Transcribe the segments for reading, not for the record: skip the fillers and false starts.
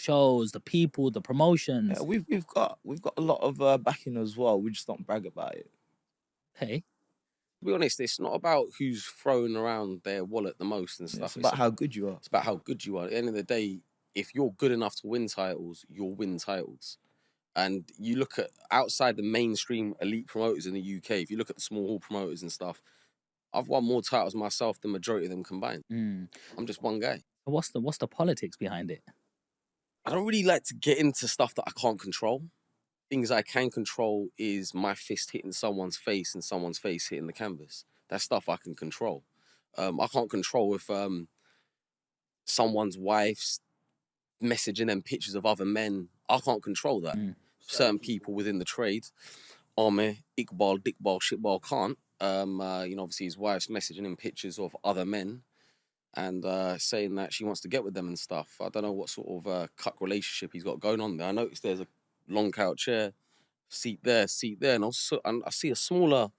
shows, the people, the promotions. Yeah, we've got a lot of backing as well. We just don't brag about it. Hey, To be honest, it's not about who's throwing around their wallet the most and stuff. It's about how good you are. It's about how good you are. At the end of the day, if you're good enough to win titles, you'll win titles. And you look at outside the mainstream elite promoters in the UK, if you look at the small hall promoters and stuff, I've won more titles myself than the majority of them combined. I'm just one guy. what's the politics behind it? I don't really like to get into stuff that I can't control. Things I can control is my fist hitting someone's face and someone's face hitting the canvas. That's stuff I can control. I can't control if someone's wife's messaging them pictures of other men. I can't control that. Certain people within the trade, Amir, Iqbal, Dickbal, Shitbal can't. Obviously his wife's messaging him pictures of other men and saying that she wants to get with them and stuff. I don't know what sort of cuck relationship he's got going on there. I noticed there's a long couch chair, seat there, and I see a smaller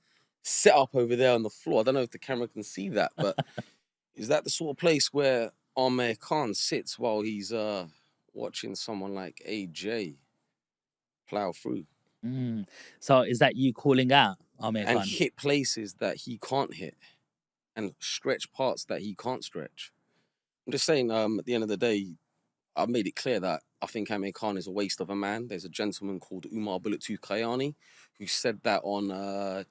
setup over there on the floor. I don't know if the camera can see that, but is that the sort of place where Amir Khan sits while he's watching someone like AJ plow through? So is that you calling out Amir Khan? And hit places that he can't hit and stretch parts that he can't stretch. I'm just saying, at the end of the day, I've made it clear that I think Amir Khan is a waste of a man. There's a gentleman called Umar Bullet Tooth Kayani who said that on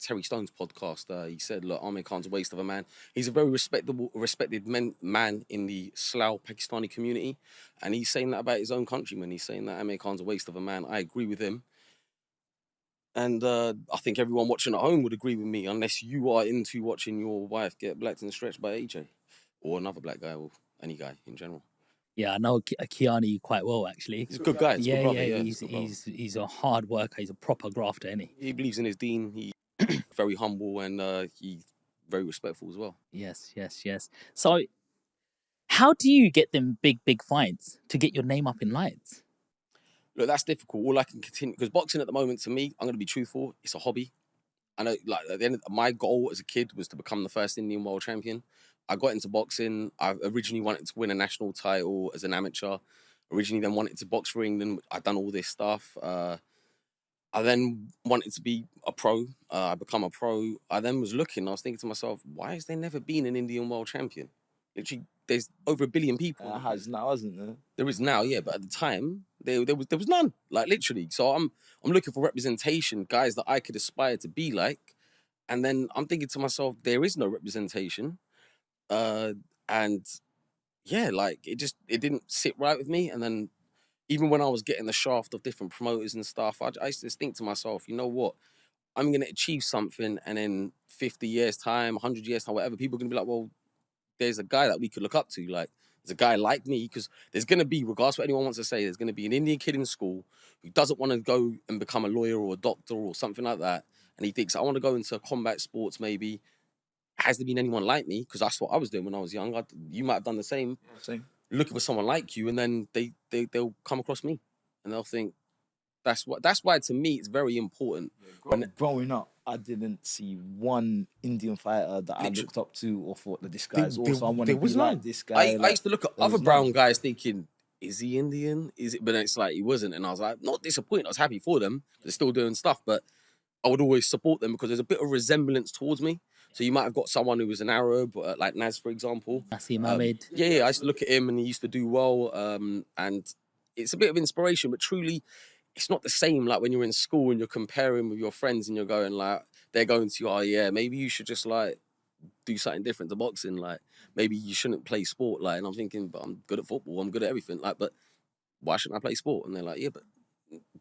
Terry Stone's podcast. He said, look, Amir Khan's a waste of a man. He's a very respected man in the Slough Pakistani community. And he's saying that about his own countrymen. He's saying that Amir Khan's a waste of a man. I agree with him. And I think everyone watching at home would agree with me, unless you are into watching your wife get blacked and stretched by AJ or another black guy or any guy in general. Yeah, I know Kiani quite well, actually. He's a good guy. He's a hard worker. He's a proper grafter, isn't he? He believes in his deen. He's very humble and he's very respectful as well. Yes. So how do you get them big fights to get your name up in lights? Look, that's difficult. All I can continue, because boxing at the moment, to me, I'm going to be truthful, it's a hobby. I know, like, at the end, my goal as a kid was to become the first Indian world champion. I got into boxing. I originally wanted to win a national title as an amateur. Originally then wanted to box for England. I'd done all this stuff. I then wanted to be a pro. I become a pro. I then was looking, I was thinking to myself, why has there never been an Indian world champion? Literally, there's over 1 billion people. There has now, isn't there? There is now, yeah, but at the time, there was none, like literally. So I'm looking for representation, guys that I could aspire to be like. And then I'm thinking to myself, there is no representation. And yeah, like it didn't sit right with me. And then even when I was getting the shaft of different promoters and stuff, I used to think to myself, you know what? I'm going to achieve something, and in 50 years time, 100 years time, whatever, people are going to be like, well, there's a guy that we could look up to. Like, there's a guy like me, because there's going to be, regardless of what anyone wants to say, there's going to be an Indian kid in school who doesn't want to go and become a lawyer or a doctor or something like that. And he thinks, I want to go into combat sports maybe. Has there been anyone like me? Because that's what I was doing when I was young. You might have done the same. Same. Looking for someone like you, and then they'll come across me. And they'll think, that's why to me it's very important. Growing up, I didn't see one Indian fighter that I looked up to or thought that this guy's also I want to be like this guy. I used to look at other brown guys thinking, is he Indian? Is it? But it's like he wasn't, and I was like, not disappointed. I was happy for them. They're still doing stuff, but I would always support them because there's a bit of resemblance towards me. So you might have got someone who was an Arab, like Naz, for example. Naseem Ahmed. Yeah, I used to look at him and he used to do well. And it's a bit of inspiration, but truly, it's not the same like when you're in school and you're comparing with your friends and you're going like, they're going to you, oh yeah, maybe you should just like do something different to boxing. Like maybe you shouldn't play sport. Like, and I'm thinking, but I'm good at football. I'm good at everything. Like, but why shouldn't I play sport? And they're like, yeah, but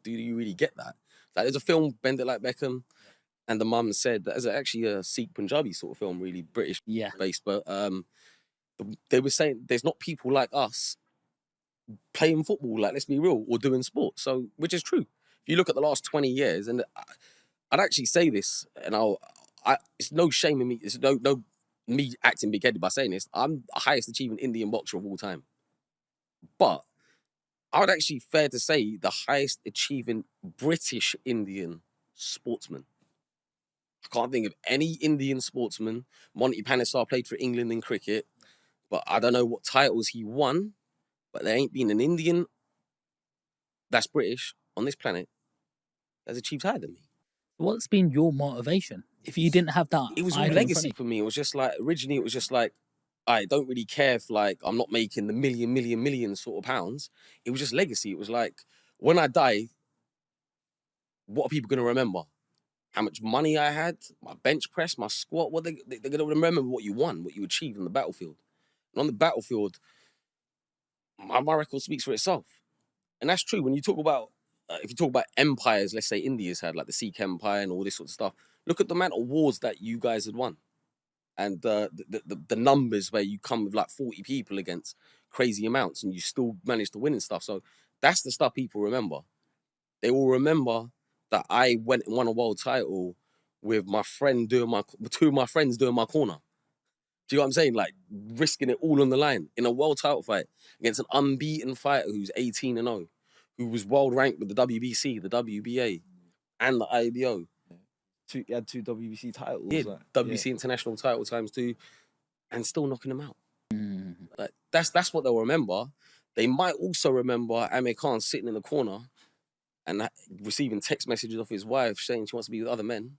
do you really get that? Like there's a film, Bend It Like Beckham. And the mum said that is actually a Sikh Punjabi sort of film, really British based. But they were saying there's not people like us playing football, like let's be real, or doing sport. So, which is true. If you look at the last 20 years, and I'd actually say this, and it's no shame in me. It's no me acting big-headed by saying this. I'm the highest achieving Indian boxer of all time. But I would actually fair to say the highest achieving British Indian sportsman. I can't think of any Indian sportsman. Monty Panesar played for England in cricket, but I don't know what titles he won, but there ain't been an Indian that's British on this planet has achieved higher than me. What's been your motivation? If you didn't have that, It was all idol in front legacy of for me. It was just like, originally it was just like, I don't really care if like I'm not making the million sort of pounds. It was just legacy. It was like, when I die, what are people going to remember? How much money I had, my bench press, my squat. What they're going to remember what you won, what you achieved on the battlefield. And on the battlefield, my record speaks for itself. And that's true. When you talk about, if you talk about empires, let's say India's had like the Sikh Empire and all this sort of stuff. Look at the amount of wars that you guys had won. And the numbers where you come with like 40 people against crazy amounts and you still manage to win and stuff. So that's the stuff people remember. They will remember that I went and won a world title with my friend two of my friends doing my corner. Do you know what I'm saying? Like risking it all on the line in a world title fight against an unbeaten fighter who's 18-0, who was world ranked with the WBC, the WBA, and the IBO. He had 2 WBC titles. Yeah, WBC international title ×2, and still knocking them out. Like that's what they'll remember. They might also remember Amir Khan sitting in the corner and receiving text messages off his wife saying she wants to be with other men.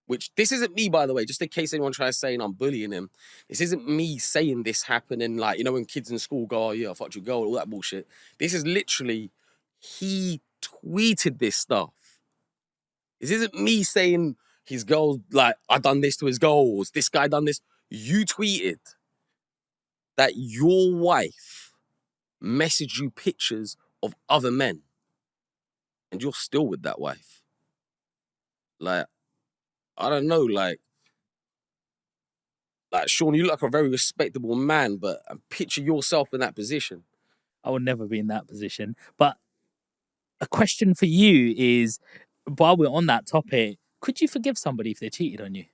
Which, this isn't me, by the way, just in case anyone tries saying I'm bullying him. This isn't me saying this happening, like, you know, when kids in school go, oh yeah, I fucked your girl, all that bullshit. This is literally, he tweeted this stuff. This isn't me saying his girl, like, I done this to his girls, this guy done this. You tweeted that your wife messaged you pictures of other men and you're still with that wife. Like, I don't know, like Sean, you look like a very respectable man, but picture yourself in that position. I would never be in that position. But a question for you is, while we're on that topic, could you forgive somebody if they cheated on you?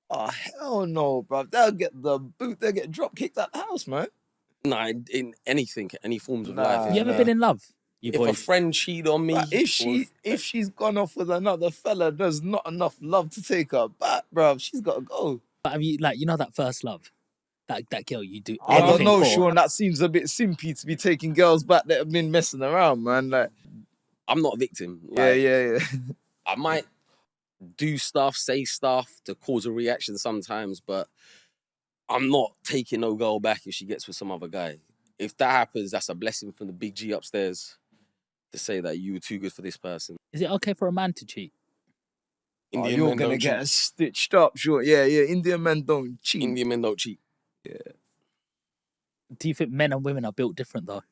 Oh, hell no, bro. They'll get the boot. They'll get drop kicked out the house, man. Nah, in anything, any forms of life. Have you ever been in love? If a friend cheated on me, But if she's gone off with another fella, there's not enough love to take her back, bro. She's got to go. But have you, like, you know, that first love? That girl you do I don't anything know, for? Sean. That seems a bit simpy to be taking girls back that have been messing around, man. Like, I'm not a victim. Like, yeah. I might do stuff, say stuff to cause a reaction sometimes, but I'm not taking no girl back if she gets with some other guy. If that happens, that's a blessing from the big G upstairs to say that you were too good for this person. Is it okay for a man to cheat? You're going to get stitched up, sure. Yeah. Indian men don't cheat. Indian men don't cheat. Yeah. Do you think men and women are built different, though?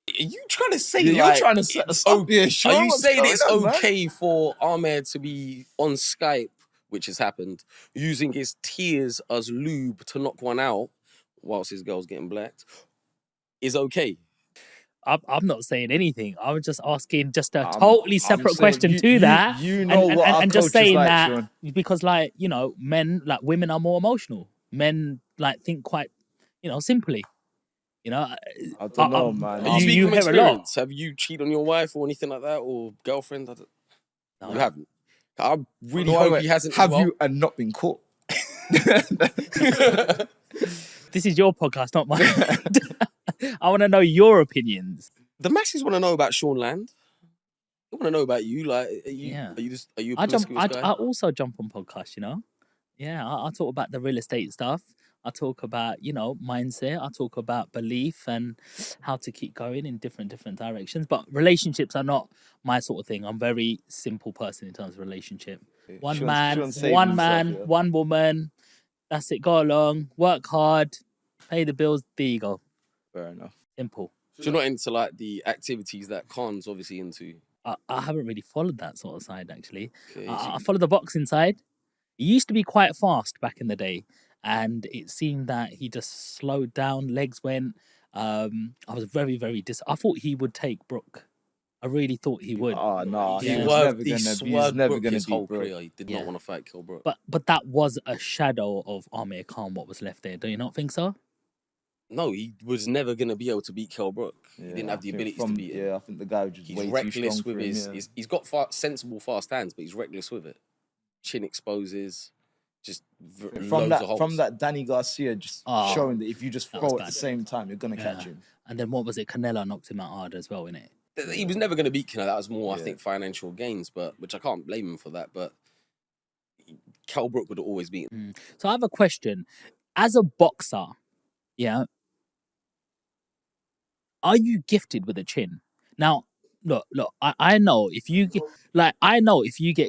Are you trying to say you're trying to set us up here, Sean? Are you What's saying going it's on, okay for Ahmed to be on Skype, which has happened, using his tears as lube to knock one out whilst his girl's getting blacked, is okay? I'm not saying anything. I was just asking just a totally separate question to that. You know what our and just coach saying is like, that Sean. because, like, you know, men, like, women are more emotional. Men, like, think quite, you know, simply. You know, I don't know, man. Are you speaking from hear a lot. experience? Have you cheated on your wife or anything like that, or girlfriend? No. You haven't. I really hope he hasn't. Have you and not been caught? This is your podcast, not mine. I want to know your opinions. The masses want to know about Sean Land. They want to know about you. Like, are you a promiscuous guy? I also jump on podcasts, you know. Yeah, I talk about the real estate stuff. I talk about, you know, mindset. I talk about belief and how to keep going in different directions. But relationships are not my sort of thing. I'm a very simple person in terms of relationship. One man, one woman. That's it. Go along, work hard, pay the bills. There you go. Fair enough. Simple. So you're not into like the activities that Khan's obviously into. I haven't really followed that sort of side, actually. Okay, I follow the boxing side. He used to be quite fast back in the day, and it seemed that he just slowed down, legs went. I was very, very I thought he would take Brooke. I really thought he would. Oh, no. He's never going to beat Brooke. He did not want to fight Kill Brooke. But that was a shadow of Amir Khan, what was left there. Do you not think so? No, he was never going to be able to beat Kell Brook. He didn't have the ability to beat him. Yeah, I think the guy was just way reckless too strong with for him, he's got sensible, fast hands, but he's reckless with it. Chin exposes. just From loads of holes. from that Danny Garcia just showing that if you just that throw was at the bad. same time, you're gonna catch him. And then what was it? Canelo knocked him out hard as well, innit? He was never going to beat Canelo. That was more, I Yeah. think, financial gains, but which I can't blame him for that. But Kell Brook would have always beat him. So I have a question. As a boxer, yeah, are you gifted with a chin? Now, look, I know if you get